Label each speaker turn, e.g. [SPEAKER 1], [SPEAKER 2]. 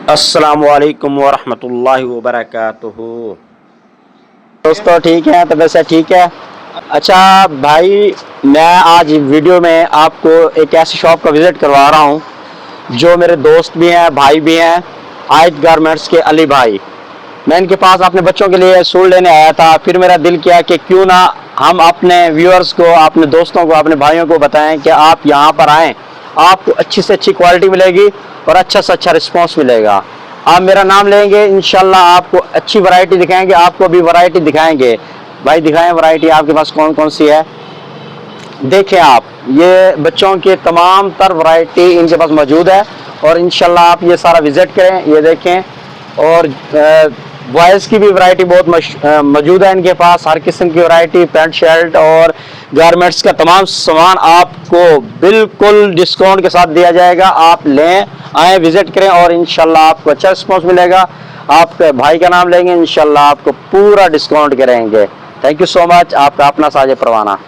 [SPEAKER 1] अस्सलामुअलैकुम वरहमतुल्लाहि वबरकातुहू। दोस्तों ठीक है, तो वैसे ठीक है। अच्छा भाई, मैं आज वीडियो में आपको एक ऐसी शॉप का विज़िट करवा रहा हूँ जो मेरे दोस्त भी हैं, भाई भी हैं, आयत गारमेंट्स के अली भाई। मैं इनके पास अपने बच्चों के लिए शूज लेने आया था। फिर मेरा दिल किया कि क्यों ना हम अपने व्यूअर्स को, अपने दोस्तों को, अपने भाइयों को बताएं कि आप यहाँ पर आएँ, आपको अच्छी से अच्छी क्वालिटी मिलेगी और अच्छा से अच्छा रिस्पॉन्स मिलेगा। आप मेरा नाम लेंगे, इंशाल्लाह आपको अच्छी वैरायटी दिखाएंगे, आपको भी वैरायटी दिखाएंगे। भाई दिखाएं वैरायटी आपके पास कौन कौन सी है। देखें आप, ये बच्चों के तमाम तर वैरायटी इनके पास मौजूद है और इंशाल्लाह आप ये सारा विज़िट करें, ये देखें। और बॉयज़ की भी वैरायटी बहुत मौजूद है इनके पास। हर किस्म की वैरायटी, पैंट शर्ट और गारमेंट्स का तमाम सामान आपको बिल्कुल डिस्काउंट के साथ दिया जाएगा। आप लें, आएँ, विज़िट करें और इंशाल्लाह आपको अच्छा रिस्पॉन्स मिलेगा। आपके भाई का नाम लेंगे, इंशाल्लाह आपको पूरा डिस्काउंट करेंगे। Thank you so much. आपका अपना साजिद परवाना।